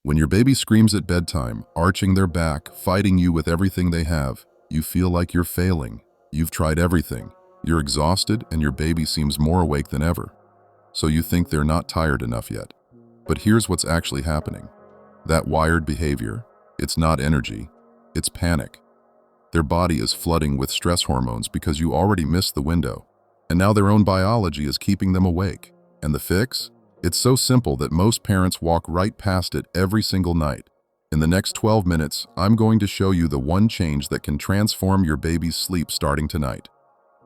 When your baby screams at bedtime, arching their back, fighting you with everything they have, you feel like you're failing. You've tried everything. You're exhausted and your baby seems more awake than ever. So you think they're not tired enough yet. But here's what's actually happening. That wired behavior, it's not energy, it's panic. Their body is flooding with stress hormones because you already missed the window. And now their own biology is keeping them awake. And the fix? It's so simple that most parents walk right past it every single night. In the next 12 minutes, I'm going to show you the one change that can transform your baby's sleep starting tonight.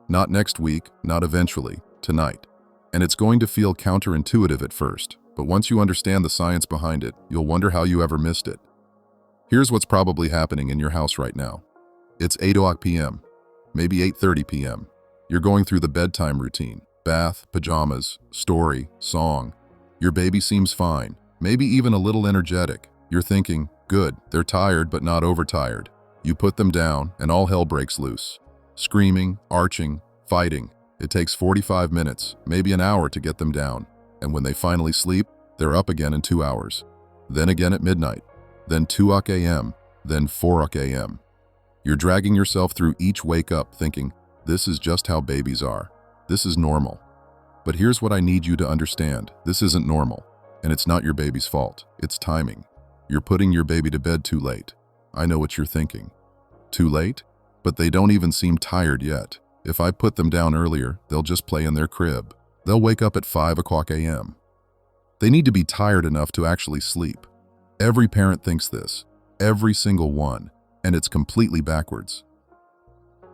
Not next week, not eventually, tonight. And it's going to feel counterintuitive at first, but once you understand the science behind it, you'll wonder how you ever missed it. Here's what's probably happening in your house right now. It's 8 p.m., maybe 8:30 p.m. You're going through the bedtime routine, bath, pajamas, story, song. Your baby seems fine, maybe even a little energetic. You're thinking, good, they're tired but not overtired. You put them down and all hell breaks loose. Screaming, arching, fighting. It takes 45 minutes, maybe an hour to get them down. And when they finally sleep, they're up again in 2 hours. Then again at midnight. Then 2 a.m., then 4 a.m. You're dragging yourself through each wake up thinking, this is just how babies are. This is normal. But here's what I need you to understand. This isn't normal, and it's not your baby's fault. It's timing. You're putting your baby to bed too late. I know what you're thinking. Too late? But they don't even seem tired yet. If I put them down earlier, they'll just play in their crib. They'll wake up at 5 a.m. They need to be tired enough to actually sleep. Every parent thinks this. Every single one. And it's completely backwards.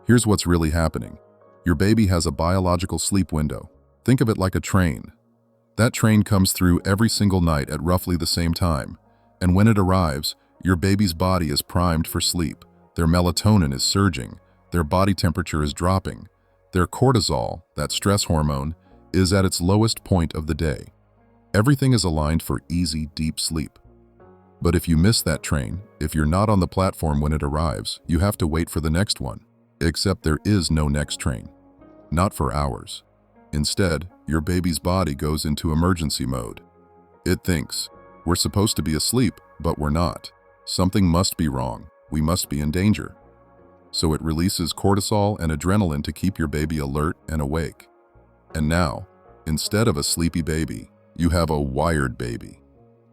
Here's what's really happening. Your baby has a biological sleep window. Think of it like a train. That train comes through every single night at roughly the same time. And when it arrives, your baby's body is primed for sleep. Their melatonin is surging. Their body temperature is dropping. Their cortisol, that stress hormone, is at its lowest point of the day. Everything is aligned for easy, deep sleep. But if you miss that train, if you're not on the platform when it arrives, you have to wait for the next one. Except there is no next train. Not for hours. Instead, your baby's body goes into emergency mode. It thinks, we're supposed to be asleep, but we're not. Something must be wrong. We must be in danger. So it releases cortisol and adrenaline to keep your baby alert and awake. And now, instead of a sleepy baby, you have a wired baby.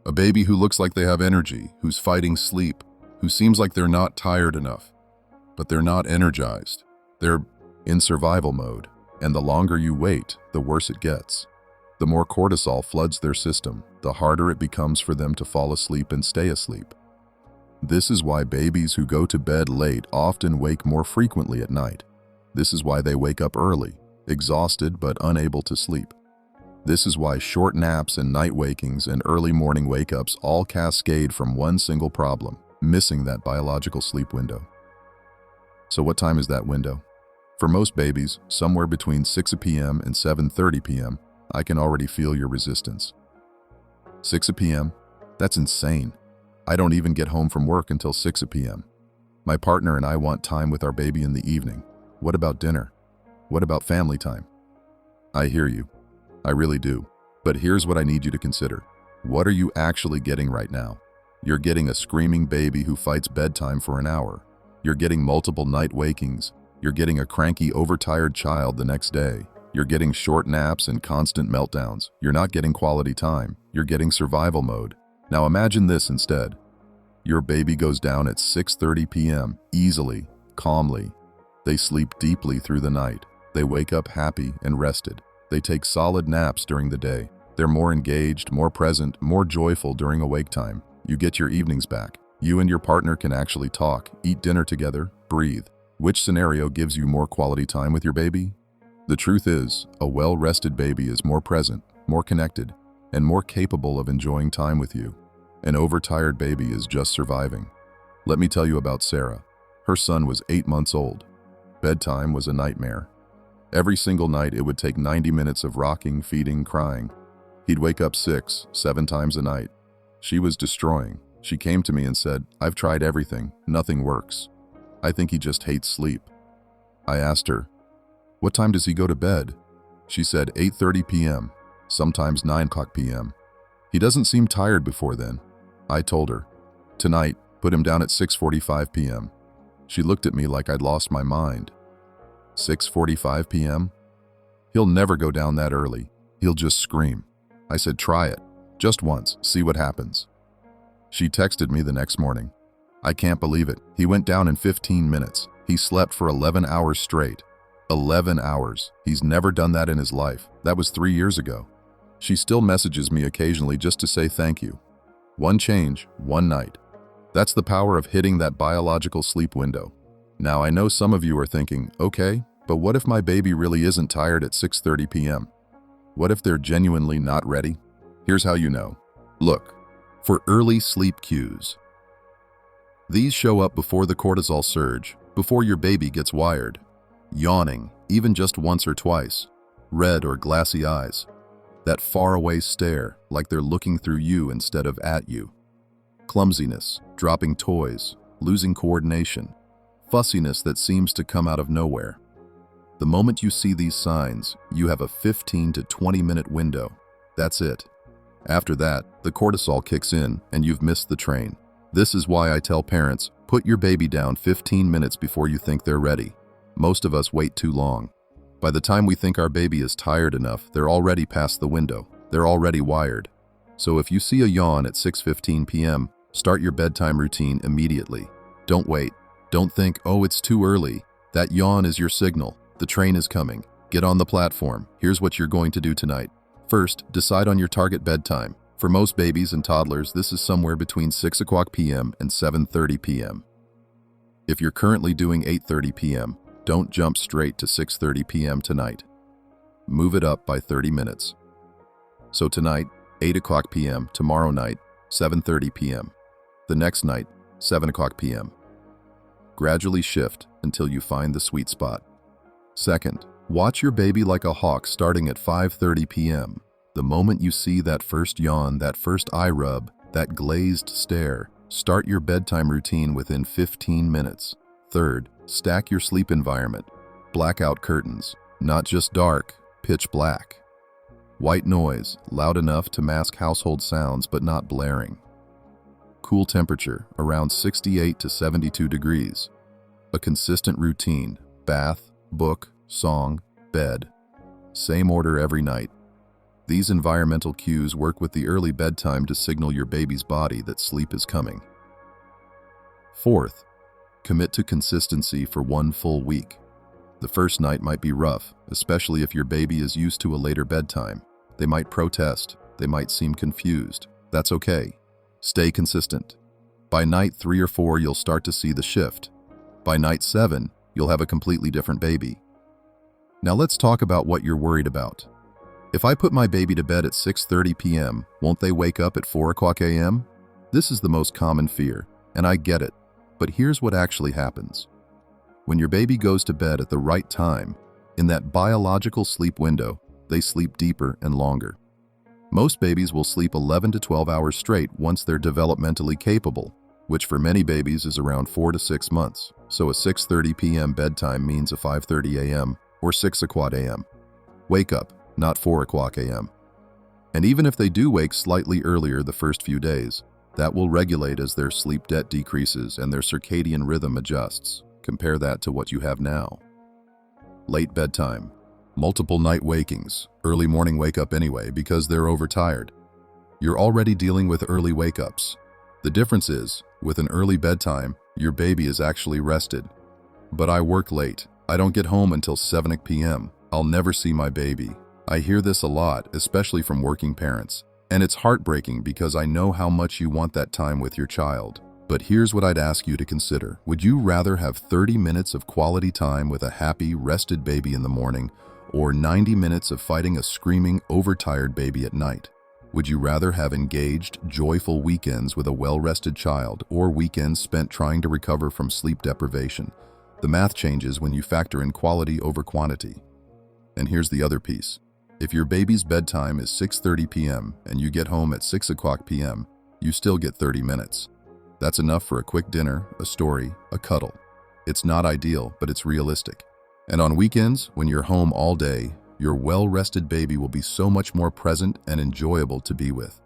A baby who looks like they have energy, who's fighting sleep, who seems like they're not tired enough. But they're not energized. They're in survival mode. And the longer you wait, the worse it gets. The more cortisol floods their system, the harder it becomes for them to fall asleep and stay asleep. This is why babies who go to bed late often wake more frequently at night. This is why they wake up early, exhausted but unable to sleep. This is why short naps and night wakings and early morning wake-ups all cascade from one single problem, missing that biological sleep window. So what time is that window? For most babies, somewhere between 6 p.m. and 7:30 p.m., I can already feel your resistance. 6 p.m.? That's insane. I don't even get home from work until 6 p.m. My partner and I want time with our baby in the evening. What about dinner? What about family time? I hear you. I really do. But here's what I need you to consider. What are you actually getting right now? You're getting a screaming baby who fights bedtime for an hour. You're getting multiple night wakings. You're getting a cranky, overtired child the next day. You're getting short naps and constant meltdowns. You're not getting quality time. You're getting survival mode. Now imagine this instead. Your baby goes down at 6:30 p.m. easily, calmly. They sleep deeply through the night. They wake up happy and rested. They take solid naps during the day. They're more engaged, more present, more joyful during awake time. You get your evenings back. You and your partner can actually talk, eat dinner together, breathe. Which scenario gives you more quality time with your baby? The truth is, a well-rested baby is more present, more connected, and more capable of enjoying time with you. An overtired baby is just surviving. Let me tell you about Sarah. Her son was 8 months old. Bedtime was a nightmare. Every single night it would take 90 minutes of rocking, feeding, crying. He'd wake up 6, 7 times a night. She was destroying. She came to me and said, I've tried everything, nothing works. I think he just hates sleep. I asked her, what time does he go to bed? She said 8:30 p.m., sometimes 9 p.m. He doesn't seem tired before then. I told her, "Tonight, put him down at 6:45 p.m. She looked at me like I'd lost my mind. 6:45 p.m.? He'll never go down that early. He'll just scream. I said, "Try it. Just once. See what happens." She texted me the next morning. "I can't believe it. He went down in 15 minutes. He slept for 11 hours straight." 11 hours. He's never done that in his life. That was 3 years ago. She still messages me occasionally just to say thank you. One change, one night. That's the power of hitting that biological sleep window. Now, I know some of you are thinking, okay, but what if my baby really isn't tired at 6:30 p.m.? What if they're genuinely not ready? Here's how you know. Look for early sleep cues. These show up before the cortisol surge, before your baby gets wired. Yawning, even just once or twice. Red or glassy eyes. That faraway stare, like they're looking through you instead of at you. Clumsiness, dropping toys, losing coordination. Fussiness that seems to come out of nowhere. The moment you see these signs, you have a 15 to 20-minute window. That's it. After that, the cortisol kicks in and you've missed the train. This is why I tell parents, put your baby down 15 minutes before you think they're ready. Most of us wait too long. By the time we think our baby is tired enough, they're already past the window. They're already wired. So if you see a yawn at 6:15 p.m., start your bedtime routine immediately. Don't wait. Don't think, oh, it's too early. That yawn is your signal. The train is coming. Get on the platform. Here's what you're going to do tonight. First, decide on your target bedtime. For most babies and toddlers, this is somewhere between 6 o'clock p.m. and 7:30 p.m. If you're currently doing 8:30 p.m., don't jump straight to 6:30 p.m. tonight. Move it up by 30 minutes. So tonight, 8 o'clock p.m., tomorrow night, 7:30 p.m. The next night, 7 o'clock p.m. Gradually shift until you find the sweet spot. Second, watch your baby like a hawk starting at 5:30 p.m. The moment you see that first yawn, that first eye rub, that glazed stare, start your bedtime routine within 15 minutes. Third, stack your sleep environment. Blackout curtains, not just dark, pitch black. White noise, loud enough to mask household sounds but not blaring. Cool temperature, around 68 to 72 degrees. A consistent routine, bath, book, song, bed. Same order every night. These environmental cues work with the early bedtime to signal your baby's body that sleep is coming. Fourth, commit to consistency for 1 full week. The first night might be rough, especially if your baby is used to a later bedtime. They might protest, they might seem confused. That's okay. Stay consistent. By night 3 or 4, you'll start to see the shift. By night 7, you'll have a completely different baby. Now let's talk about what you're worried about. If I put my baby to bed at 6:30 p.m., won't they wake up at 4 o'clock a.m.? This is the most common fear, and I get it. But here's what actually happens. When your baby goes to bed at the right time, in that biological sleep window, they sleep deeper and longer. Most babies will sleep 11 to 12 hours straight once they're developmentally capable, which for many babies is around 4 to 6 months. So a 6:30 p.m. bedtime means a 5:30 a.m. or 6 o'clock a.m. Wake up, not 4 o'clock a.m. And even if they do wake slightly earlier the first few days, that will regulate as their sleep debt decreases and their circadian rhythm adjusts. Compare that to what you have now. Late bedtime, multiple night wakings, early morning wake up anyway because they're overtired. You're already dealing with early wake-ups. The difference is, with an early bedtime, your baby is actually rested. But I work late. I don't get home until 7 p.m. I'll never see my baby. I hear this a lot, especially from working parents. And it's heartbreaking because I know how much you want that time with your child. But here's what I'd ask you to consider. Would you rather have 30 minutes of quality time with a happy, rested baby in the morning, or 90 minutes of fighting a screaming, overtired baby at night? Would you rather have engaged, joyful weekends with a well-rested child, or weekends spent trying to recover from sleep deprivation? The math changes when you factor in quality over quantity. And here's the other piece. If your baby's bedtime is 6:30 p.m. and you get home at 6 o'clock p.m., you still get 30 minutes. That's enough for a quick dinner, a story, a cuddle. It's not ideal, but it's realistic. And on weekends, when you're home all day, your well-rested baby will be so much more present and enjoyable to be with.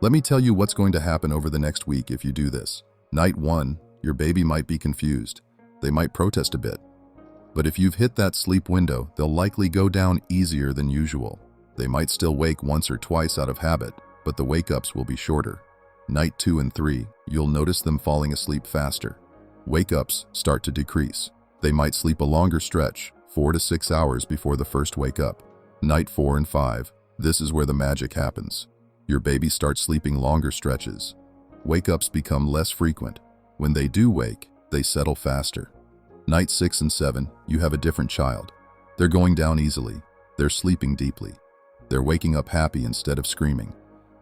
Let me tell you what's going to happen over the next week if you do this. Night 1, your baby might be confused. They might protest a bit. But if you've hit that sleep window, they'll likely go down easier than usual. They might still wake once or twice out of habit, but the wake-ups will be shorter. Night 2 and 3, you'll notice them falling asleep faster. Wake-ups start to decrease. They might sleep a longer stretch, 4 to 6 hours before the first wake-up. Night 4 and 5, this is where the magic happens. Your baby starts sleeping longer stretches. Wake-ups become less frequent. When they do wake, they settle faster. Night 6 and 7, you have a different child. They're going down easily. They're sleeping deeply. They're waking up happy instead of screaming.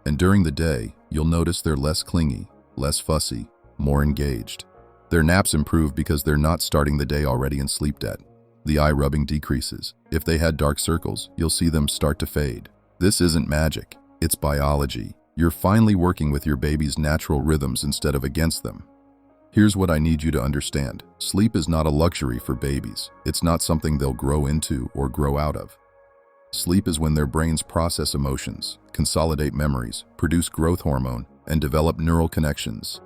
And during the day, you'll notice they're less clingy, less fussy, more engaged. Their naps improve because they're not starting the day already in sleep debt. The eye rubbing decreases. If they had dark circles, you'll see them start to fade. This isn't magic. It's biology. You're finally working with your baby's natural rhythms instead of against them. Here's what I need you to understand. Sleep is not a luxury for babies. It's not something they'll grow into or grow out of. Sleep is when their brains process emotions, consolidate memories, produce growth hormone, and develop neural connections.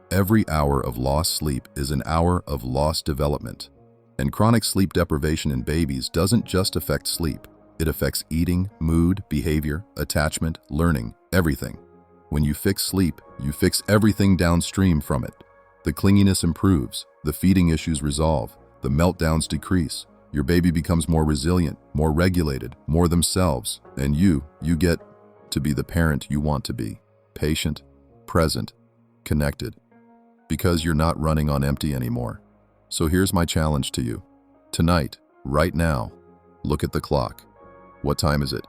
Every hour of lost sleep is an hour of lost development. And chronic sleep deprivation in babies doesn't just affect sleep. It affects eating, mood, behavior, attachment, learning, everything. When you fix sleep, you fix everything downstream from it. The clinginess improves, the feeding issues resolve, the meltdowns decrease. Your baby becomes more resilient, more regulated, more themselves, and you get to be the parent you want to be. Patient, present, connected. Because you're not running on empty anymore. So here's my challenge to you. Tonight, right now, look at the clock. What time is it?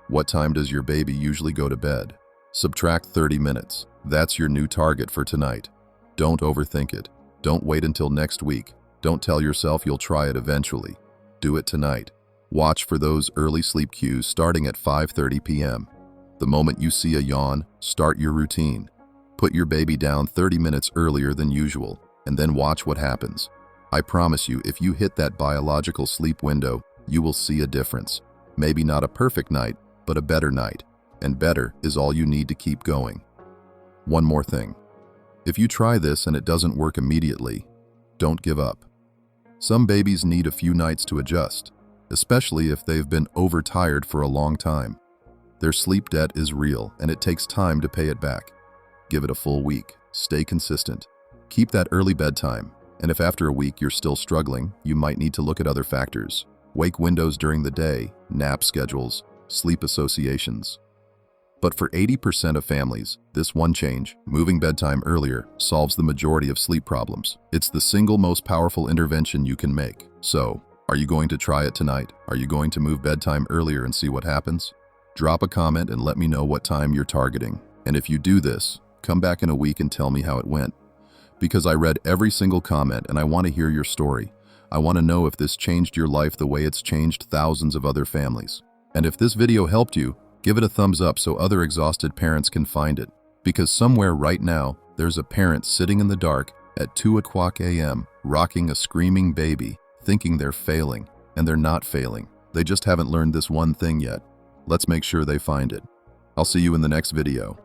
What time does your baby usually go to bed? Subtract 30 minutes. That's your new target for tonight. Don't overthink it. Don't wait until next week. Don't tell yourself you'll try it eventually. Do it tonight. Watch for those early sleep cues starting at 5:30 p.m. The moment you see a yawn, start your routine. Put your baby down 30 minutes earlier than usual, and then watch what happens. I promise you, if you hit that biological sleep window, you will see a difference. Maybe not a perfect night, but a better night. And better is all you need to keep going. One more thing. If you try this and it doesn't work immediately, don't give up. Some babies need a few nights to adjust, especially if they've been overtired for a long time. Their sleep debt is real, and it takes time to pay it back. Give it a full week. Stay consistent. Keep that early bedtime, and if after a week you're still struggling, you might need to look at other factors. Wake windows during the day, nap schedules, sleep associations. But for 80% of families, this one change, moving bedtime earlier, solves the majority of sleep problems. It's the single most powerful intervention you can make. So, are you going to try it tonight? Are you going to move bedtime earlier and see what happens? Drop a comment and let me know what time you're targeting. And if you do this, come back in a week and tell me how it went. Because I read every single comment and I want to hear your story. I want to know if this changed your life the way it's changed thousands of other families. And if this video helped you, give it a thumbs up so other exhausted parents can find it. Because somewhere right now, there's a parent sitting in the dark at 2 o'clock a.m. rocking a screaming baby, thinking they're failing. And they're not failing. They just haven't learned this one thing yet. Let's make sure they find it. I'll see you in the next video.